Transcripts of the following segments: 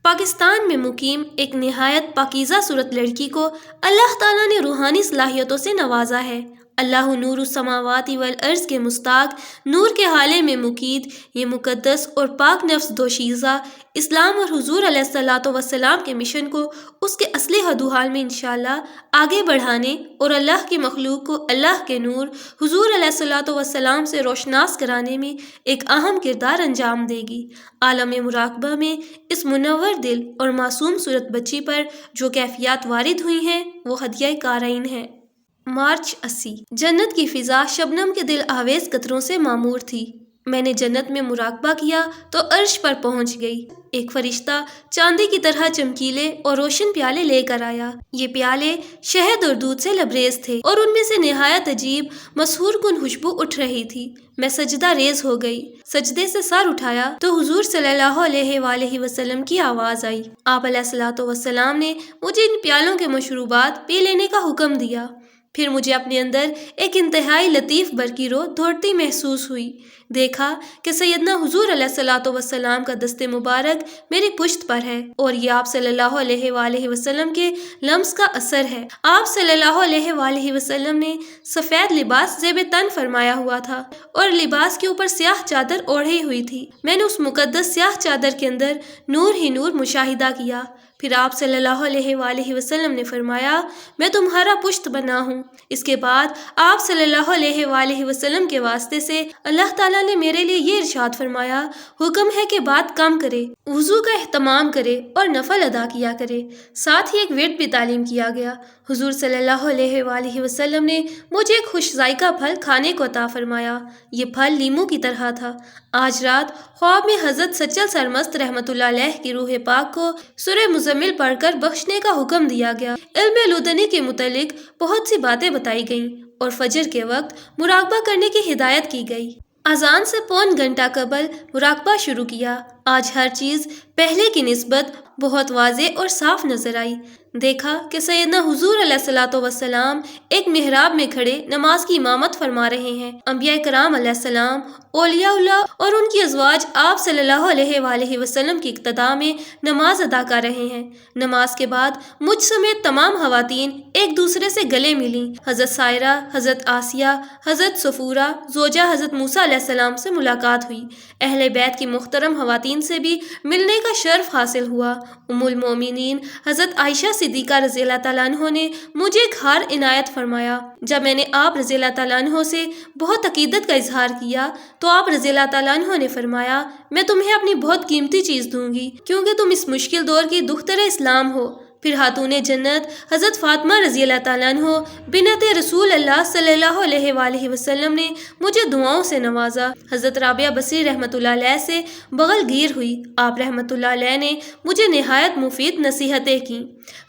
پاکستان میں مقیم ایک نہایت پاکیزہ صورت لڑکی کو اللہ تعالیٰ نے روحانی صلاحیتوں سے نوازا ہے۔ اللہ نور السماوات والارض کے مستاق نور کے حالے میں مقید یہ مقدس اور پاک نفس دوشیزہ اسلام اور حضور علیہ الصلوۃ والسلام کے مشن کو اس کے اصلی حدوحال میں انشاءاللہ آگے بڑھانے اور اللہ کی مخلوق کو اللہ کے نور حضور علیہ الصلوۃ والسلام سے روشناس کرانے میں ایک اہم کردار انجام دے گی۔ عالم مراقبہ میں اس منور دل اور معصوم صورت بچی پر جو کیفیات وارد ہوئی ہیں وہ ہدیہ کارئین ہے۔ مارچ 80۔ جنت کی فضا شبنم کے دل آویز قطروں سے معمور تھی۔ میں نے جنت میں مراقبہ کیا تو عرش پر پہنچ گئی۔ ایک فرشتہ چاندی کی طرح چمکیلے اور روشن پیالے لے کر آیا۔ یہ پیالے شہد اور دودھ سے لبریز تھے اور ان میں سے نہایت عجیب مسحور کن خوشبو اٹھ رہی تھی۔ میں سجدہ ریز ہو گئی۔ سجدے سے سر اٹھایا تو حضور صلی اللہ علیہ وآلہ وسلم کی آواز آئی۔ آپ علیہ الصلوۃ والسلام نے مجھے ان پیالوں کے مشروبات پی لینے کا حکم دیا۔ پھر مجھے اپنے اندر ایک انتہائی لطیف برقی رو دوڑتی محسوس ہوئی۔ دیکھا کہ سیدنا حضور علیہ الصلوۃ والسلام کا دست مبارک میری پشت پر ہے اور یہ آپ صلی اللہ علیہ وآلہ وسلم کے لمس کا اثر ہے۔ آپ صلی اللہ علیہ وآلہ وسلم نے سفید لباس زیب تن فرمایا ہوا تھا اور لباس کے اوپر سیاہ چادر اوڑھی ہوئی تھی۔ میں نے اس مقدس سیاہ چادر کے اندر نور ہی نور مشاہدہ کیا۔ پھر آپ صلی اللہ علیہ وآلہ وسلم نے فرمایا میں تمہارا پشت بنا ہوں۔ اس کے بعد آپ صلی اللہ علیہ وآلہ وسلم کے واسطے سے اللہ تعالیٰ نے میرے لیے یہ ارشاد فرمایا حکم ہے کہ بات کم کرے، وضو کا اہتمام کرے اور نفل ادا کیا کرے۔ ساتھ ہی ایک ورد بھی تعلیم کیا گیا۔ حضور صلی اللہ علیہ وآلہ وسلم نے مجھے ایک خوش ذائقہ پھل کھانے کو عطا فرمایا۔ یہ پھل لیمو کی طرح تھا۔ آج رات خواب میں حضرت سچل سرمست رحمۃ اللہ علیہ کی روح پاک کو سورہ مزمل پڑھ کر بخشنے کا حکم دیا گیا۔ علم لدنی کے متعلق بہت سی باتیں بتائی گئیں اور فجر کے وقت مراقبہ کرنے کی ہدایت کی گئی۔ اذان سے پون گھنٹہ قبل مراقبہ شروع کیا۔ آج ہر چیز پہلے کی نسبت بہت واضح اور صاف نظر آئی۔ دیکھا کہ سیدنا حضور علیہ الصلوۃ والسلام ایک محراب میں کھڑے نماز کی امامت فرما رہے ہیں۔ انبیاء کرام علیہ السلام، اولیاء اللہ اور ان کی ازواج آپ صلی اللہ علیہ وآلہ وسلم کی اقتداء میں نماز ادا کر رہے ہیں۔ نماز کے بعد مجھ سمیت تمام خواتین ایک دوسرے سے گلے ملیں۔ حضرت سائرہ، حضرت آسیہ، حضرت صفورہ زوجہ حضرت موسیٰ علیہ السلام سے ملاقات ہوئی۔ اہل بیت کی محترم خواتین سے بھی ملنے کا شرف حاصل ہوا۔ ام المومنین حضرت عائشہ صدیقہ رضی اللہ تعالیٰ عنہ نے مجھے ایک ہار عنایت فرمایا۔ جب میں نے آپ رضی اللہ تعالیٰ عنہ سے بہت عقیدت کا اظہار کیا تو آپ رضی اللہ تعالیٰ عنہ نے فرمایا میں تمہیں اپنی بہت قیمتی چیز دوں گی کیونکہ تم اس مشکل دور کی دختر اسلام ہو۔ پھر خاتون جنت حضرت فاطمہ رضی اللہ تعالیٰ عنہ بنت رسول اللہ صلی اللہ علیہ وآلہ وسلم نے مجھے دعاؤں سے نوازا۔ حضرت رابعہ بصری رحمۃ اللہ علیہ سے بغل گیر ہوئی۔ آپ رحمۃ اللہ علیہ نے مجھے نہایت مفید نصیحتیں کیں۔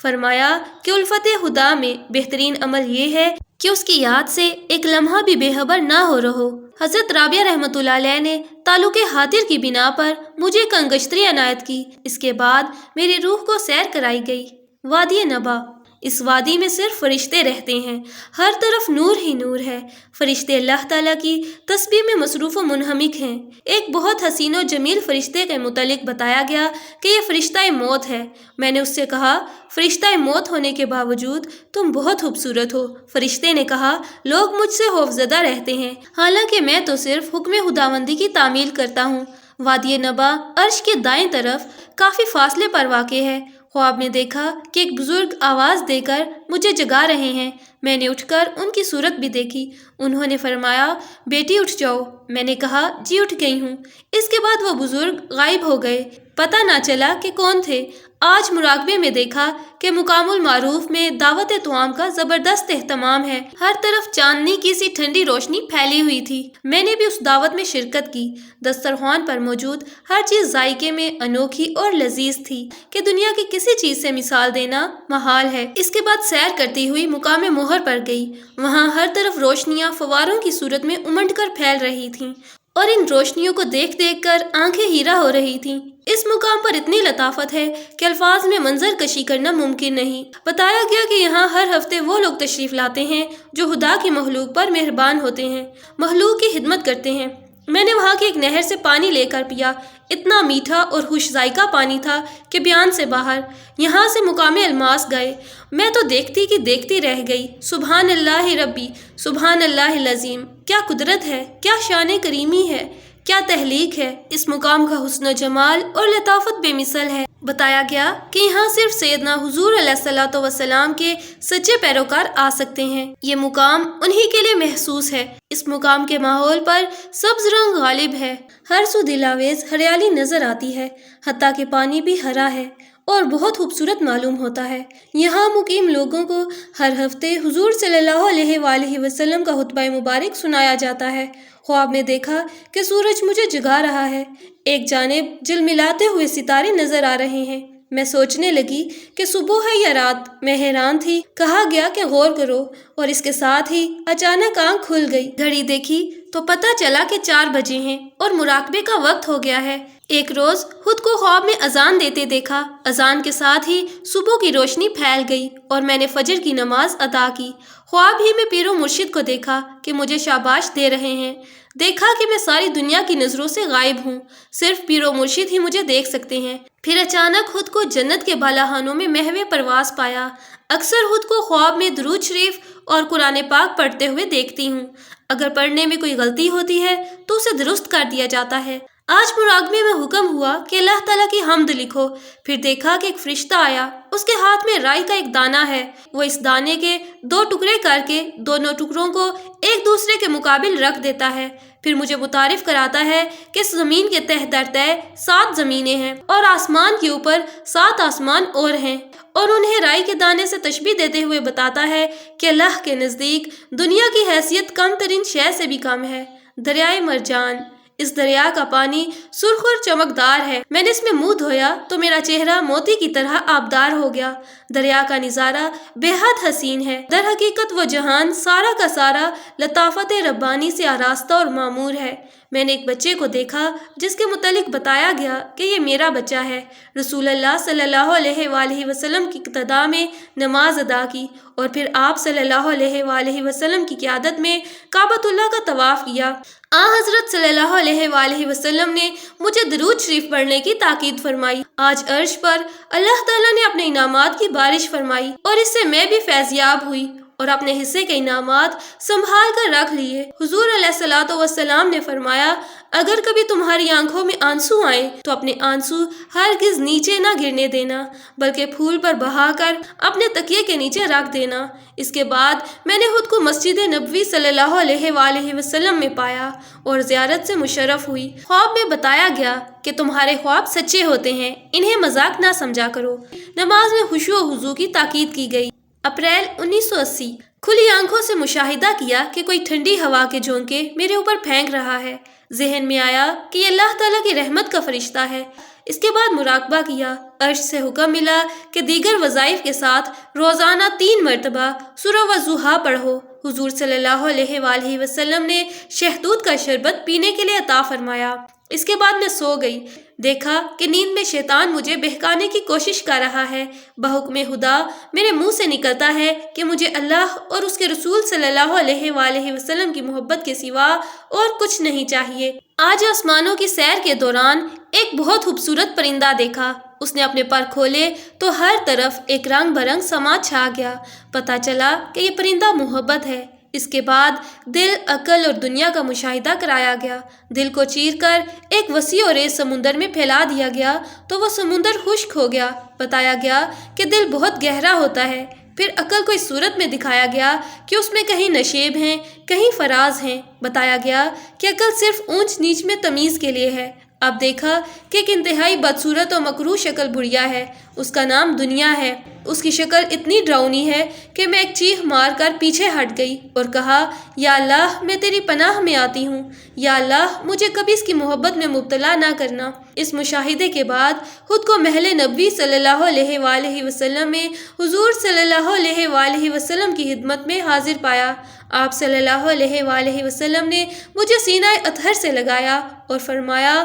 فرمایا کہ الفت خدا میں بہترین عمل یہ ہے کہ اس کی یاد سے ایک لمحہ بھی بے خبر نہ ہو رہو۔ حضرت رابعہ رحمۃ اللہ علیہ نے تعلق حاضر کی بنا پر مجھے ایک انگشتری عنایت کی۔ اس کے بعد میری روح کو سیر کرائی گئی۔ وادی نبا، اس وادی میں صرف فرشتے رہتے ہیں، ہر طرف نور ہی نور ہے۔ فرشتے اللہ تعالیٰ کی تسبیح میں مصروف و منہمک ہیں۔ ایک بہت حسین و جمیل فرشتے کے متعلق بتایا گیا کہ یہ فرشتہ موت ہے۔ میں نے اس سے کہا فرشتہ موت ہونے کے باوجود تم بہت خوبصورت ہو۔ فرشتے نے کہا لوگ مجھ سے خوفزدہ رہتے ہیں حالانکہ میں تو صرف حکم خداوندی کی تعمیل کرتا ہوں۔ وادی نبا عرش کے دائیں طرف کافی فاصلے پر واقع ہے۔ خواب میں دیکھا کہ ایک بزرگ آواز دے کر مجھے جگا رہے ہیں۔ میں نے اٹھ کر ان کی صورت بھی دیکھی۔ انہوں نے فرمایا بیٹی اٹھ جاؤ۔ میں نے کہا جی اٹھ گئی ہوں۔ اس کے بعد وہ بزرگ غائب ہو گئے، پتہ نہ چلا کہ کون تھے۔ آج مراقبے میں دیکھا کہ مقام المعروف میں دعوت طعام کا زبردست اہتمام ہے۔ ہر طرف چاندنی کی سی ٹھنڈی روشنی پھیلی ہوئی تھی۔ میں نے بھی اس دعوت میں شرکت کی۔ دسترخوان پر موجود ہر چیز ذائقے میں انوکھی اور لذیذ تھی کہ دنیا کی کسی چیز سے مثال دینا محال ہے۔ اس کے بعد سیر کرتی ہوئی مقام مہر پر گئی۔ وہاں ہر طرف روشنیاں فواروں کی صورت میں امنڈ کر پھیل رہی تھیں اور ان روشنیوں کو دیکھ دیکھ کر آنکھیں ہیرا ہو رہی تھیں۔ اس مقام پر اتنی لطافت ہے کہ الفاظ میں منظر کشی کرنا ممکن نہیں۔ بتایا گیا کہ یہاں ہر ہفتے وہ لوگ تشریف لاتے ہیں جو خدا کی مخلوق پر مہربان ہوتے ہیں، مخلوق کی خدمت کرتے ہیں۔ میں نے وہاں کی ایک نہر سے پانی لے کر پیا، اتنا میٹھا اور خوش ذائقہ پانی تھا کہ بیان سے باہر۔ یہاں سے مقام الماس گئے، میں تو دیکھتی کہ دیکھتی رہ گئی۔ سبحان اللہ ربی، سبحان اللہ العظیم، کیا قدرت ہے، کیا شان کریمی ہے، کیا تحلیق ہے۔ اس مقام کا حسن و جمال اور لطافت بے مثل ہے۔ بتایا گیا کہ یہاں صرف سیدنا حضور علیہ الصلوۃ والسلام کے سچے پیروکار آ سکتے ہیں۔ یہ مقام انہی کے لیے محسوس ہے۔ اس مقام کے ماحول پر سبز رنگ غالب ہے، ہر سو دلاویز ہریالی نظر آتی ہے، حتیٰ کہ پانی بھی ہرا ہے اور بہت خوبصورت معلوم ہوتا ہے۔ یہاں مقیم لوگوں کو ہر ہفتے حضور صلی اللہ علیہ وآلہ وسلم کا خطبہ مبارک سنایا جاتا ہے۔ خواب میں دیکھا کہ سورج مجھے جگا رہا ہے، ایک جانب جلملاتے ہوئے ستارے نظر آ رہے ہیں۔ میں سوچنے لگی کہ صبح ہے یا رات، میں حیران تھی۔ کہا گیا کہ غور کرو، اور اس کے ساتھ ہی اچانک آنکھ کھل گئی۔ گھڑی دیکھی تو پتہ چلا کہ 4 بجے ہیں اور مراقبے کا وقت ہو گیا ہے۔ ایک روز خود کو خواب میں اذان دیتے دیکھا، اذان کے ساتھ ہی صبح کی روشنی پھیل گئی اور میں نے فجر کی نماز ادا کی۔ خواب ہی میں پیر و مرشد کو دیکھا کہ مجھے شاباش دے رہے ہیں۔ دیکھا کہ میں ساری دنیا کی نظروں سے غائب ہوں، صرف پیر و مرشد ہی مجھے دیکھ سکتے ہیں۔ پھر اچانک خود کو جنت کے بالاخانوں میں محو پرواز پایا۔ اکثر خود کو خواب میں درود شریف اور قرآن پاک پڑھتے ہوئے دیکھتی ہوں۔ اگر پڑھنے میں کوئی غلطی ہوتی ہے تو اسے درست کر دیا جاتا ہے۔ آج مراقبے میں حکم ہوا کہ اللہ تعالیٰ کی حمد لکھو۔ پھر دیکھا کہ ایک فرشتہ آیا، اس کے ہاتھ میں رائی کا ایک دانہ ہے۔ وہ اس دانے کے 2 ٹکڑے کر کے دونوں ٹکڑوں کو ایک دوسرے کے مقابل رکھ دیتا ہے۔ پھر مجھے متعارف کراتا ہے کہ اس زمین کے تہ در تہ 7 زمینیں ہیں اور آسمان کے اوپر 7 آسمان اور ہیں، اور انہیں رائی کے دانے سے تشبیہ دیتے ہوئے بتاتا ہے کہ اللہ کے نزدیک دنیا کی حیثیت کم ترین شے سے بھی کم ہے۔ دریائے مرجان، اس دریا کا پانی سرخ اور چمکدار ہے۔ میں نے اس میں منہ دھویا تو میرا چہرہ موتی کی طرح آبدار ہو گیا۔ دریا کا نظارہ بے حد حسین ہے۔ در حقیقت وہ جہان سارا کا سارا لطافت ربانی سے آراستہ اور معمور ہے۔ میں نے ایک بچے کو دیکھا جس کے متعلق بتایا گیا کہ یہ میرا بچہ ہے۔ رسول اللہ صلی اللہ علیہ وآلہ وسلم کی اقتداء میں نماز ادا کی اور پھر آپ صلی اللہ علیہ وآلہ وسلم کی قیادت میں کعبۃ اللہ کا طواف کیا۔ حضرت صلی اللہ علیہ وآلہ وسلم نے مجھے درود شریف پڑھنے کی تاکید فرمائی۔ آج عرش پر اللہ تعالیٰ نے اپنے انعامات کی بارش فرمائی اور اس سے میں بھی فیضیاب ہوئی اور اپنے حصے کے انعامات سنبھال کر رکھ لیے۔ حضور علیہ الصلوۃ والسلام نے فرمایا، اگر کبھی تمہاری آنکھوں میں آنسو آئیں تو اپنے آنسو ہرگز نیچے نہ گرنے دینا، بلکہ پھول پر بہا کر اپنے تکیے کے نیچے رکھ دینا۔ اس کے بعد میں نے خود کو مسجد نبوی صلی اللہ علیہ وآلہ وسلم میں پایا اور زیارت سے مشرف ہوئی۔ خواب میں بتایا گیا کہ تمہارے خواب سچے ہوتے ہیں، انہیں مذاق نہ سمجھا کرو۔ نماز میں خشوع و خضوع کی تاکید کی گئی۔ اپریل 1980۔ کھلی آنکھوں سے مشاہدہ کیا کہ کوئی ٹھنڈی ہوا کے جھونکے میرے اوپر پھینک رہا ہے۔ ذہن میں آیا کہ یہ اللہ تعالیٰ کی رحمت کا فرشتہ ہے۔ اس کے بعد مراقبہ کیا۔ عرش سے حکم ملا کہ دیگر وظائف کے ساتھ روزانہ 3 مرتبہ سورہ والضحیٰ پڑھو۔ حضور صلی اللہ علیہ وآلہ وسلم نے شہتوت کا شربت پینے کے لیے عطا فرمایا۔ اس کے بعد میں سو گئی۔ دیکھا کہ نیند میں شیطان مجھے بہکانے کی کوشش کر رہا ہے۔ بحکم خدا میرے منہ سے نکلتا ہے کہ مجھے اللہ اور اس کے رسول صلی اللہ علیہ وآلہ وسلم کی محبت کے سوا اور کچھ نہیں چاہیے۔ آج آسمانوں کی سیر کے دوران ایک بہت خوبصورت پرندہ دیکھا۔ اس نے اپنے پر کھولے تو ہر طرف ایک رنگ برنگ سما چھا گیا۔ پتہ چلا کہ یہ پرندہ محبت ہے۔ اس کے بعد دل، عقل اور دنیا کا مشاہدہ کرایا گیا۔ دل کو چیر کر ایک وسیع و ریز سمندر میں پھیلا دیا گیا تو وہ سمندر خشک ہو گیا۔ بتایا گیا کہ دل بہت گہرا ہوتا ہے۔ پھر عقل کو اس صورت میں دکھایا گیا کہ اس میں کہیں نشیب ہیں، کہیں فراز ہیں۔ بتایا گیا کہ عقل صرف اونچ نیچ میں تمیز کے لیے ہے۔ اب دیکھا کہ ایک انتہائی بدصورت و مکروہ شکل بڑھیا ہے، اس کا نام دنیا ہے۔ اس کی شکل اتنی ڈراؤنی ہے کہ میں ایک چیخ مار کر پیچھے ہٹ گئی اور کہا، یا اللہ میں تیری پناہ میں آتی ہوں، یا اللہ مجھے کبھی اس کی محبت میں مبتلا نہ کرنا۔ اس مشاہدے کے بعد خود کو محل نبوی صلی اللہ علیہ وآلہ وسلم میں حضور صلی اللہ علیہ وآلہ وسلم کی خدمت میں حاضر پایا۔ آپ صلی اللہ علیہ وآلہ وسلم نے مجھے سینہ اطہر سے لگایا اور فرمایا،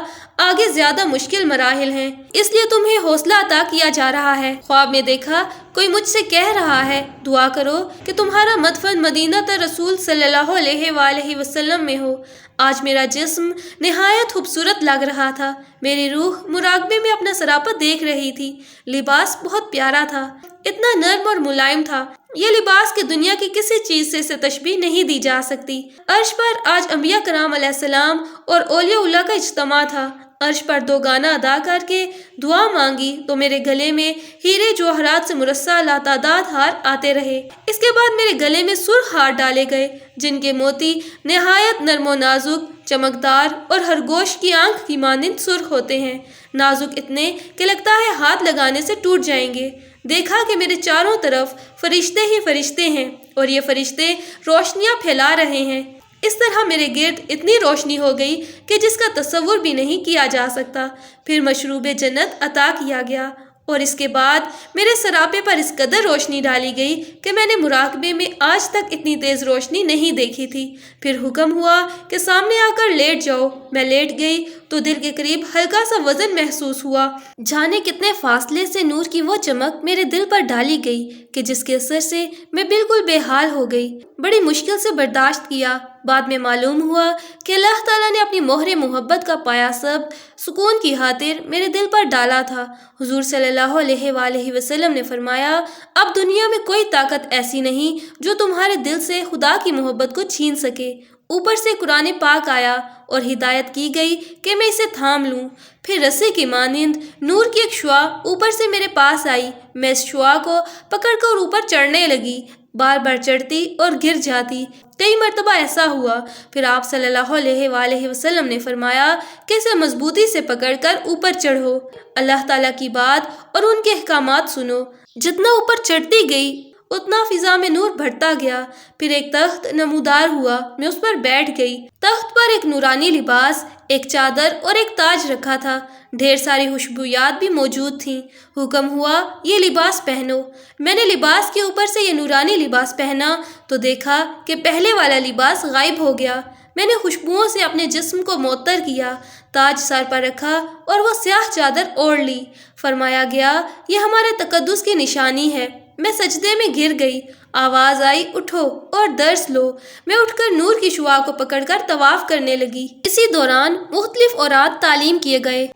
آگے زیادہ مشکل مراحل ہیں، اس لیے تمہیں حوصلہ عطا کیا جا رہا ہے۔ خواب میں دیکھا کوئی مجھ سے کہہ رہا ہے دعا کرو کہ تمہارا مدفن مدینہ رسول صلی اللہ علیہ وآلہ وسلم میں ہو۔ آج میرا جسم نہایت خوبصورت لگ رہا تھا، میری روح مراقبے میں اپنا سراپا دیکھ رہی تھی۔ لباس بہت پیارا تھا، اتنا نرم اور ملائم تھا، یہ لباس کی دنیا کی کسی چیز سے اسے تشبیہ نہیں دی جا سکتی۔ عرش پر آج انبیاء کرام علیہ السلام اور اولیاء اللہ کا اجتماع تھا۔ عرش پر دو گانا ادا کر کے دعا مانگی تو میرے گلے میں ہیرے جواہرات سے مرصع لاتعداد ہار آتے رہے۔ اس کے بعد میرے گلے میں سرخ ہار ڈالے گئے جن کے موتی نہایت نرم و نازک، چمکدار اور ہر گوش کی آنکھ کی مانند سرخ ہوتے ہیں، نازک اتنے کہ لگتا ہے ہاتھ لگانے سے ٹوٹ جائیں گے۔ دیکھا کہ میرے چاروں طرف فرشتے ہی فرشتے ہیں اور یہ فرشتے روشنیاں پھیلا رہے ہیں۔ اس طرح میرے گرد اتنی روشنی ہو گئی کہ جس کا تصور بھی نہیں کیا جا سکتا۔ پھر مشروب جنت عطا کیا گیا اور اس کے بعد میرے سراپے پر اس قدر روشنی ڈالی گئی کہ میں نے مراقبے میں آج تک اتنی تیز روشنی نہیں دیکھی تھی۔ پھر حکم ہوا کہ سامنے آ کر لیٹ جاؤ۔ میں لیٹ گئی تو دل کے قریب ہلکا سا وزن محسوس ہوا، جانے کتنے فاصلے سے نور کی وہ چمک میرے دل پر ڈالی گئی کہ جس کے اثر سے میں بالکل بے حال ہو گئی۔ بڑی مشکل سے برداشت کیا۔ بعد میں معلوم ہوا کہ اللہ تعالیٰ نے اپنی مہر محبت کا پایا سب سکون کی خاطر میرے دل پر ڈالا تھا۔ حضور صلی اللہ علیہ وآلہ وسلم نے فرمایا، اب دنیا میں کوئی طاقت ایسی نہیں جو تمہارے دل سے خدا کی محبت کو چھین سکے۔ اوپر سے قرآن پاک آیا اور ہدایت کی گئی کہ میں اسے تھام لوں۔ پھر رسی کی مانند نور کی ایک شعاع اوپر سے میرے پاس آئی، میں اس شعاع کو پکڑ کر اوپر چڑھنے لگی، بار بار چڑھتی اور گر جاتی، کئی مرتبہ ایسا ہوا۔ پھر آپ صلی اللہ علیہ وآلہ وسلم نے فرمایا کہ اسے مضبوطی سے پکڑ کر اوپر چڑھو، اللہ تعالیٰ کی بات اور ان کے احکامات سنو۔ جتنا اوپر چڑھتی گئی اتنا فضا میں نور بڑھتا گیا۔ پھر ایک تخت نمودار ہوا، میں اس پر بیٹھ گئی۔ تخت پر ایک نورانی لباس، ایک چادر اور ایک تاج رکھا تھا، ڈھیر ساری خوشبویات بھی موجود تھیں۔ حکم ہوا یہ لباس پہنو۔ میں نے لباس کے اوپر سے یہ نورانی لباس پہنا تو دیکھا کہ پہلے والا لباس غائب ہو گیا۔ میں نے خوشبوؤں سے اپنے جسم کو معطر کیا، تاج سر پر رکھا اور وہ سیاہ چادر اوڑھ لی۔ فرمایا گیا یہ ہمارے تقدس کی نشانی ہے۔ میں سجدے میں گر گئی، آواز آئی اٹھو اور درس لو۔ میں اٹھ کر نور کی شعاع کو پکڑ کر طواف کرنے لگی۔ اسی دوران مختلف اوراد تعلیم کیے گئے۔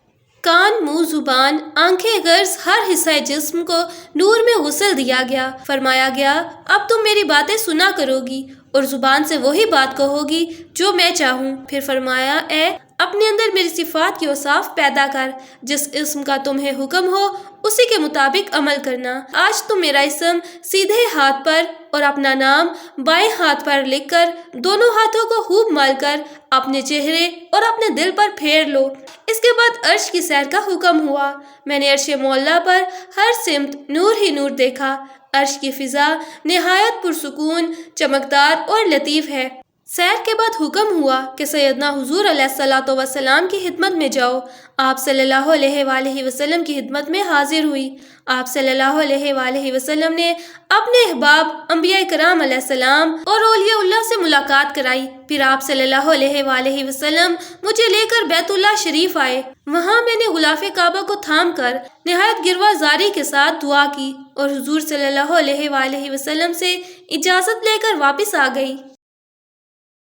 کان، منہ، زبان، آنکھیں غرض ہر حصہ جسم کو نور میں غسل دیا گیا۔ فرمایا گیا اب تم میری باتیں سنا کرو گی اور زبان سے وہی بات کہو گی جو میں چاہوں۔ پھر فرمایا اے اپنے اندر میری صفات کی اوصاف پیدا کر، جس اسم کا تمہیں حکم ہو اسی کے مطابق عمل کرنا۔ آج تم میرا اسم سیدھے ہاتھ پر اور اپنا نام بائیں ہاتھ پر لکھ کر دونوں ہاتھوں کو خوب مل کر اپنے چہرے اور اپنے دل پر پھیر لو۔ اس کے بعد عرش کی سیر کا حکم ہوا۔ میں نے عرش معلیٰ پر ہر سمت نور ہی نور دیکھا۔ عرش کی فضا نہایت پرسکون، چمکدار اور لطیف ہے۔ سیر کے بعد حکم ہوا کہ سیدنا حضور علیہ الصلوۃ والسلام کی خدمت میں جاؤ۔ آپ صلی اللہ علیہ وآلہ وسلم کی خدمت میں حاضر ہوئی۔ آپ صلی اللہ علیہ وآلہ وسلم نے اپنے احباب انبیاء کرام علیہ السلام اور اولیاء اللہ سے ملاقات کرائی۔ پھر آپ صلی اللہ علیہ وآلہ وسلم مجھے لے کر بیت اللہ شریف آئے۔ وہاں میں نے غلاف کعبہ کو تھام کر نہایت گروا زاری کے ساتھ دعا کی اور حضور صلی اللہ علیہ وآلہ وسلم سے اجازت لے کر واپس آ گئی۔